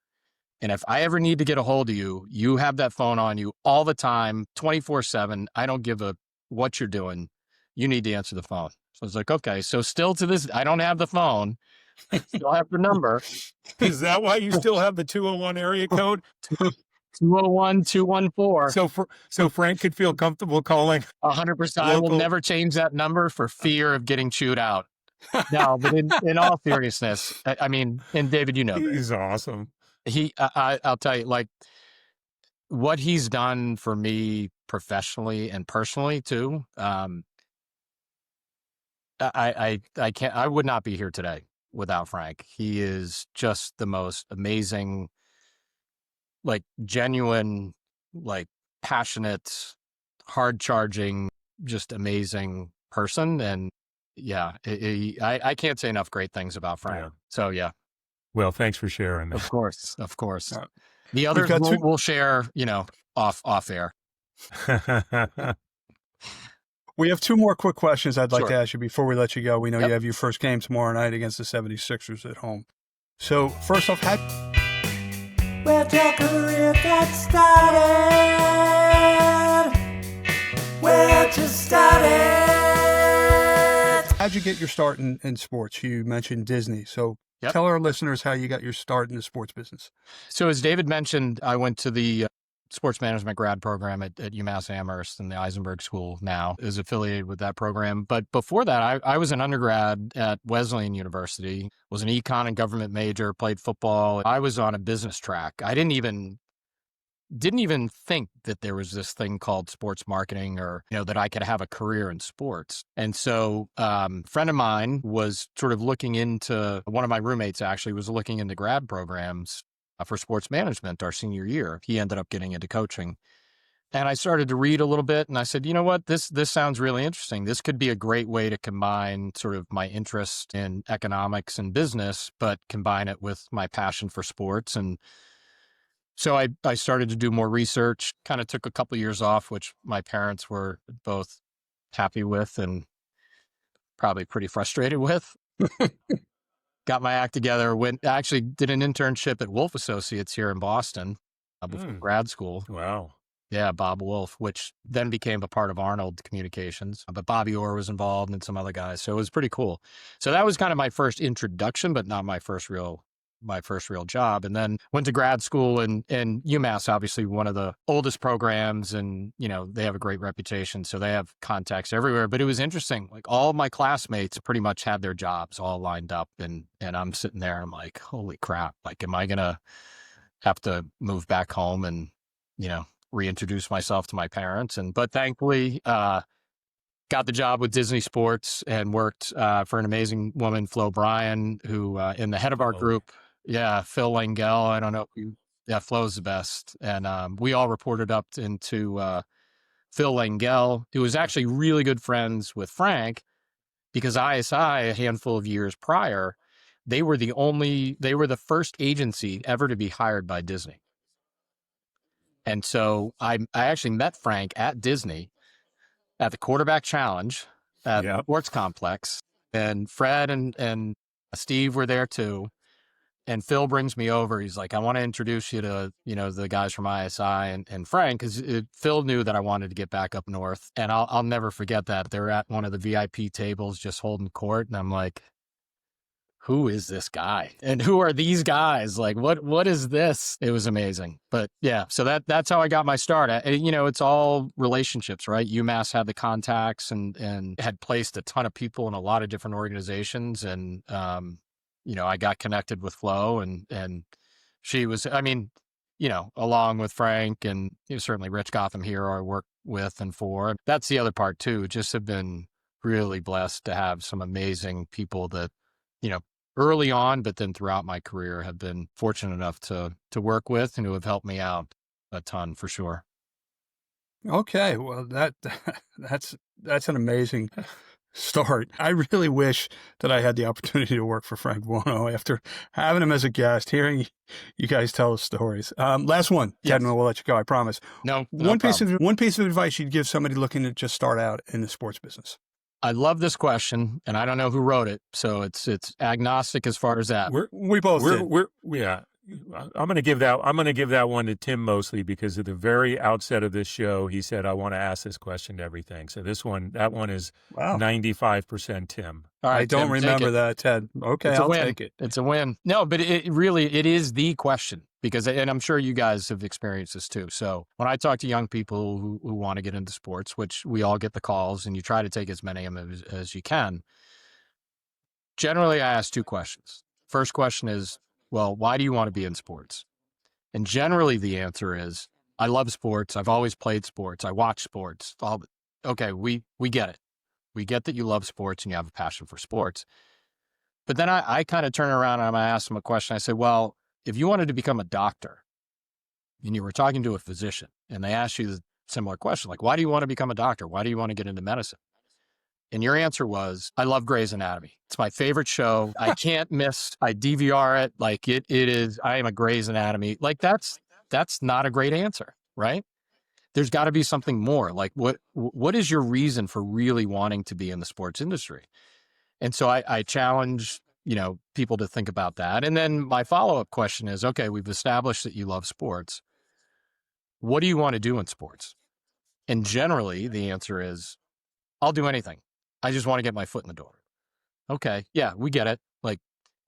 And if I ever need to get a hold of you, you have that phone on you all the time, 24/7. I don't give a what you're doing. You need to answer the phone. So I was like, okay. So still to this, I don't have the phone. I still have the number. Is that why you still have the 201 area code? 201-214. So Frank could feel comfortable calling. 100%. I will never change that number for fear of getting chewed out. No, but in all seriousness, I mean, and David, he's awesome. I'll tell you, like, what he's done for me professionally and personally too. I would not be here today without Frank. He is just the most amazing, like, genuine, like, passionate, hard charging, just amazing person. And yeah, I can't say enough great things about Frank. Yeah. So yeah. Well, thanks for sharing that. Of course. The others we'll share, off air. We have 2 more quick questions I'd like to ask you before we let you go. We know you have your first game tomorrow night against the 76ers at home. So first off, where'd your career get started? Where'd you started? how'd you get your start in sports? You mentioned Disney. So tell our listeners how you got your start in the sports business. So as David mentioned, I went to the sports management grad program at UMass Amherst, and the Eisenberg School now is affiliated with that program. But before that, I was an undergrad at Wesleyan University, was an econ and government major, played football. I was on a business track. I didn't even think that there was this thing called sports marketing, or, that I could have a career in sports. And so a friend of mine was sort of looking into, one of my roommates actually was looking into grad programs for sports management our senior year. He ended up getting into coaching. And I started to read a little bit, and I said, you know what, this sounds really interesting. This could be a great way to combine sort of my interest in economics and business, but combine it with my passion for sports. And so I started to do more research, kind of took a couple of years off, which my parents were both happy with and probably pretty frustrated with. got my act together, actually did an internship at Wolf Associates here in Boston before grad school. Wow. Yeah, Bob Wolf, which then became a part of Arnold Communications. But Bobby Orr was involved and some other guys. So it was pretty cool. So that was kind of my first introduction, but not my first real job. And then went to grad school and UMass, obviously one of the oldest programs, and they have a great reputation. So they have contacts everywhere. But it was interesting. Like all of my classmates pretty much had their jobs all lined up, and I'm sitting there and I'm like, holy crap. Like, am I gonna have to move back home and, reintroduce myself to my parents? But thankfully, got the job with Disney Sports and worked for an amazing woman, Flo Bryan, who in the head of our group, Phil Langell. I don't know. Flo's the best. And we all reported up into Phil Langell, who was actually really good friends with Frank, because ISI, a handful of years prior, they were the first agency ever to be hired by Disney. And so I actually met Frank at Disney at the Quarterback Challenge at the Sports Complex, and Fred and Steve were there too. And Phil brings me over. He's like, I want to introduce you to, the guys from ISI and Frank, because Phil knew that I wanted to get back up north. And I'll never forget that. They're at one of the VIP tables just holding court. And I'm like, who is this guy? And who are these guys? Like, what is this? It was amazing. But yeah, so that's how I got my start. It's all relationships, right? UMass had the contacts and had placed a ton of people in a lot of different organizations. And, I got connected with Flo, and she was, along with Frank and certainly Rich Gotham here I work with and for. That's the other part too. Just have been really blessed to have some amazing people that, early on, but then throughout my career have been fortunate enough to work with and who have helped me out a ton for sure. Okay. Well, that's an amazing start. I really wish that I had the opportunity to work for Frank Buono after having him as a guest, hearing you guys tell us stories. Last one, Ted, and we'll let you go, I promise. No one piece of advice you'd give somebody looking to just start out in the sports business. I love this question, and I don't know who wrote it, so it's agnostic as far as that. We both did. I'm going to give that one to Tim mostly, because at the very outset of this show, he said, I want to ask this question to everything. So that one is 95% Tim. All right, I don't remember that, Ted. Okay, I'll take it. It's a win. No, but it is the question, because, and I'm sure you guys have experienced this too. So when I talk to young people who want to get into sports, which we all get the calls, and you try to take as many of them as you can, generally I ask two questions. First question is, well, why do you want to be in sports? And generally the answer is, I love sports. I've always played sports. I watch sports. Okay, we get it. We get that you love sports and you have a passion for sports. But then I kind of turn around and I ask them a question. I say, well, if you wanted to become a doctor and you were talking to a physician and they asked you the similar question, like, why do you want to become a doctor? Why do you want to get into medicine? And your answer was, I love Grey's Anatomy. It's my favorite show. I can't miss. I DVR it. Like it is, I am a Grey's Anatomy. Like that's not a great answer, right? There's got to be something more. Like what is your reason for really wanting to be in the sports industry? And so I challenge, people to think about that. And then my follow-up question is, okay, we've established that you love sports. What do you want to do in sports? And generally the answer is, I'll do anything. I just want to get my foot in the door. Okay. Yeah, we get it. Like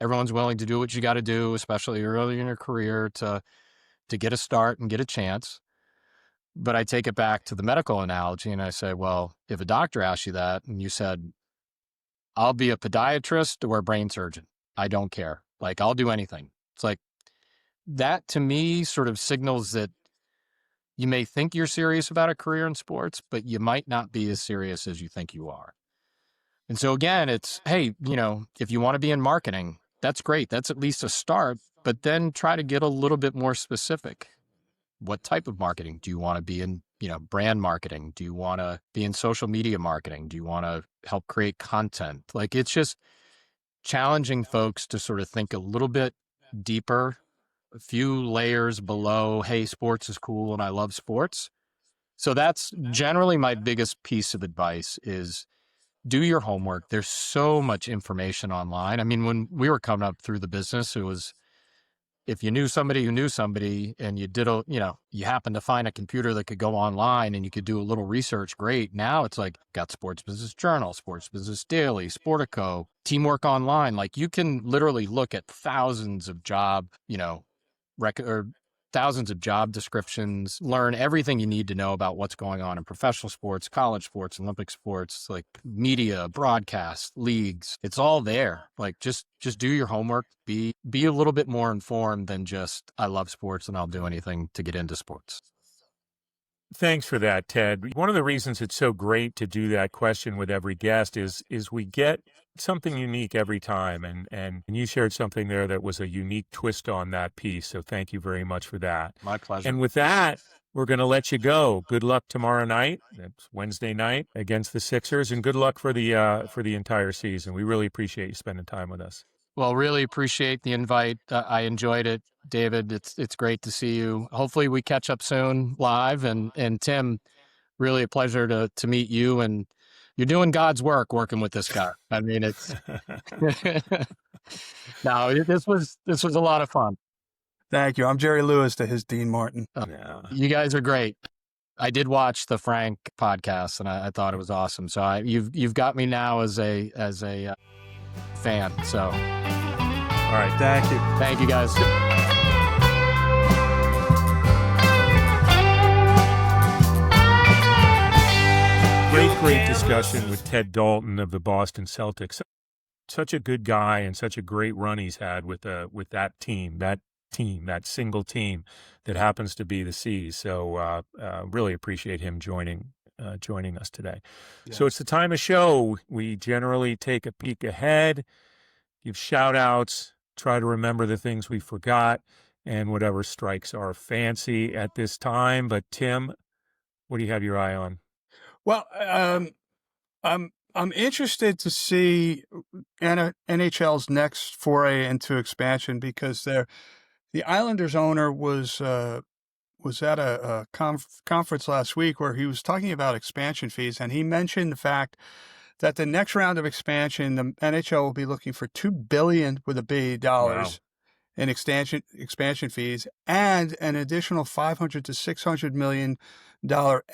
everyone's willing to do what you got to do, especially early in your career to get a start and get a chance. But I take it back to the medical analogy and I say, well, if a doctor asked you that and you said, I'll be a podiatrist or a brain surgeon, I don't care. Like I'll do anything. It's like that to me sort of signals that you may think you're serious about a career in sports, but you might not be as serious as you think you are. And so again, it's, hey, if you want to be in marketing, that's great. That's at least a start, but then try to get a little bit more specific. What type of marketing? Do you want to be in, brand marketing? Do you want to be in social media marketing? Do you want to help create content? Like it's just challenging folks to sort of think a little bit deeper, a few layers below, hey, sports is cool and I love sports. So that's generally my biggest piece of advice is do your homework. There's so much information online. I mean, when we were coming up through the business, it was, if you knew somebody who knew somebody and you did you happened to find a computer that could go online and you could do a little research, great. Now it's like, got Sports Business Journal, Sports Business Daily, Sportico, Teamwork Online. Like, you can literally look at thousands of job, thousands of job descriptions, learn everything you need to know about what's going on in professional sports, college sports, Olympic sports, like media, broadcast, leagues. It's all there. Like, just do your homework, be a little bit more informed than just, I love sports and I'll do anything to get into sports. Thanks for that, Ted. One of the reasons it's so great to do that question with every guest is we get something unique every time. And you shared something there that was a unique twist on that piece. So thank you very much for that. My pleasure. And with that, we're going to let you go. Good luck tomorrow night. It's Wednesday night against the Sixers, and good luck for the entire season. We really appreciate you spending time with us. Well, really appreciate the invite. I enjoyed it, David. It's great to see you. Hopefully we catch up soon live. And Tim, really a pleasure to meet you. And you're doing God's work working with this guy. I mean, it's no, this was a lot of fun. Thank you. I'm Jerry Lewis to his Dean Martin. Yeah. You guys are great. I did watch the Frank podcast and I thought it was awesome. So you've got me now as a fan. So, all right. Thank you. Thank you, guys. Great discussion with Ted Dalton of the Boston Celtics. Such a good guy and such a great run he's had with that single team that happens to be the C's. So really appreciate him joining us today. Yeah. So it's the time of show. We generally take a peek ahead, give shout outs, try to remember the things we forgot, and whatever strikes our fancy at this time. But Tim, what do you have your eye on? Well, I'm interested to see NHL's next foray into expansion, because the Islanders owner was at a conference last week where he was talking about expansion fees, and he mentioned the fact that the next round of expansion, the NHL will be looking for $2 billion with a B dollars in expansion fees, and an additional $500 to $600 million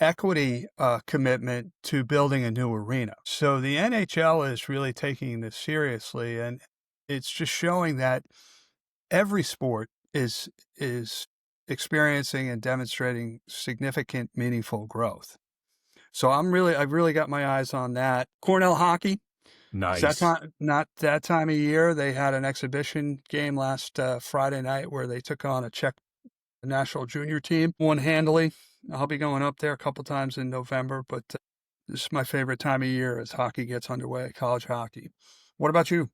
equity commitment to building a new arena. So the NHL is really taking this seriously, and it's just showing that every sport is experiencing and demonstrating significant, meaningful growth. So I've really got my eyes on that. Cornell hockey. Nice. Not that time of year. They had an exhibition game last Friday night where they took on a Czech national junior team, won handily. I'll be going up there a couple times in November, but this is my favorite time of year as hockey gets underway, college hockey. What about you?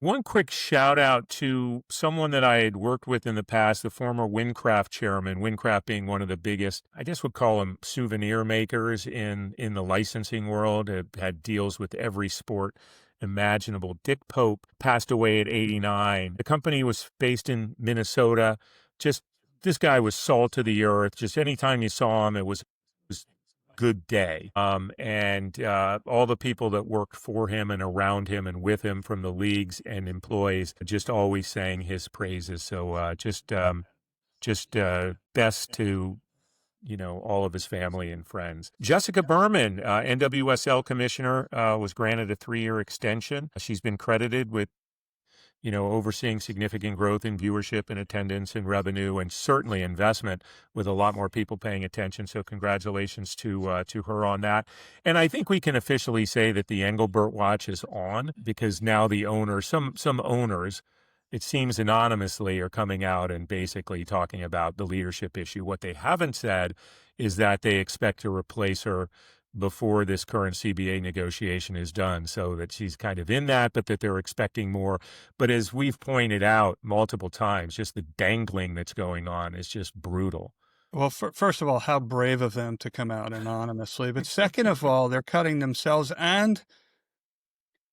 One quick shout out to someone that I had worked with in the past, the former Windcraft chairman, Windcraft being one of the biggest, I guess we'd call them souvenir makers in the licensing world. It had deals with every sport imaginable. Dick Pope passed away at 89. The company was based in Minnesota. Just this guy was salt to the earth. Just anytime you saw him, it was good day. And all the people that worked for him and around him and with him from the leagues and employees just always sang his praises. So just best to, all of his family and friends. Jessica Berman, NWSL commissioner, was granted a 3-year extension. She's been credited with overseeing significant growth in viewership and attendance and revenue, and certainly investment, with a lot more people paying attention. So congratulations to her on that. And I think we can officially say that the Engelbert watch is on, because now the owner, some owners, it seems anonymously, are coming out and basically talking about the leadership issue. What they haven't said is that they expect to replace her before this current CBA negotiation is done, so that she's kind of in that, but that they're expecting more. But as we've pointed out multiple times, just the dangling that's going on is just brutal. Well, first of all, how brave of them to come out anonymously. But second of all, they're cutting themselves and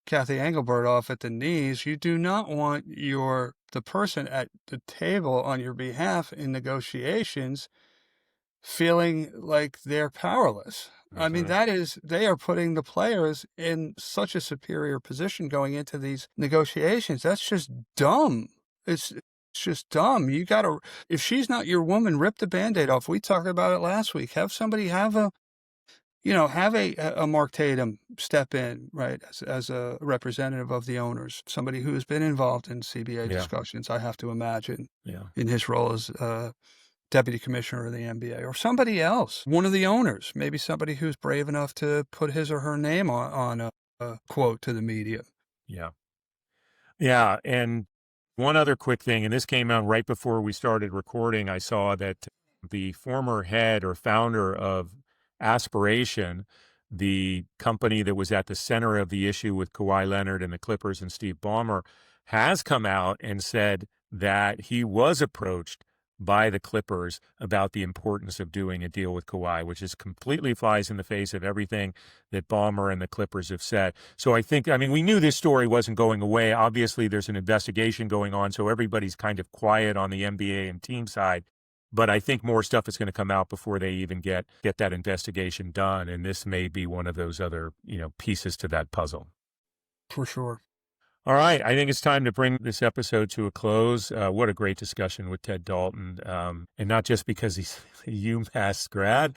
Kathy Engelbert off at the knees. You do not want the person at the table on your behalf in negotiations feeling like they're powerless. I mean, they are putting the players in such a superior position going into these negotiations. That's just dumb. It's just dumb. You got to, if she's not your woman, rip the Band-Aid off. We talked about it last week. Have somebody have a 𝗪𝗏𝗁𝗏 step in, right, as a representative of the owners, somebody who has been involved in CBA discussions, I have to imagine, in his role as deputy commissioner of the NBA, or somebody else, one of the owners, maybe somebody who's brave enough to put his or her name on a quote to the media. Yeah. Yeah. And one other quick thing, and this came out right before we started recording, I saw that the former head or founder of Aspiration, the company that was at the center of the issue with Kawhi Leonard and the Clippers and Steve Ballmer, has come out and said that he was approached by the Clippers about the importance of doing a deal with Kawhi, which is completely flies in the face of everything that Ballmer and the Clippers have said. So I mean, we knew this story wasn't going away. Obviously, there's an investigation going on, so everybody's kind of quiet on the NBA and team side. But I think more stuff is going to come out before they even get that investigation done. And this may be one of those other, pieces to that puzzle. For sure. All right. I think it's time to bring this episode to a close. What a great discussion with Ted Dalton. And not just because he's a UMass grad,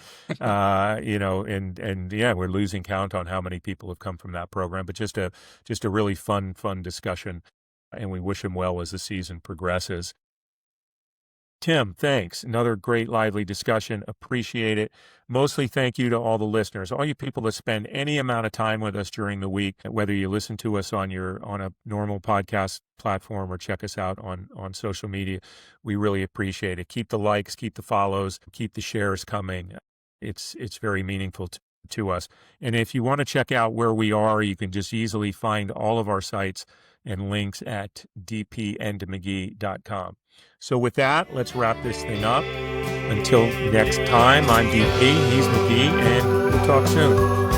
we're losing count on how many people have come from that program, but just a really fun discussion. And we wish him well as the season progresses. Tim, thanks. Another great, lively discussion. Appreciate it. Mostly thank you to all the listeners, all you people that spend any amount of time with us during the week, whether you listen to us on a normal podcast platform or check us out on social media. We really appreciate it. Keep the likes, keep the follows, keep the shares coming. It's very meaningful to us. And if you want to check out where we are, you can just easily find all of our sites and links at dpandmcgee.com. So with that, let's wrap this thing up. Until next time, I'm DP, he's McGee, and we'll talk soon.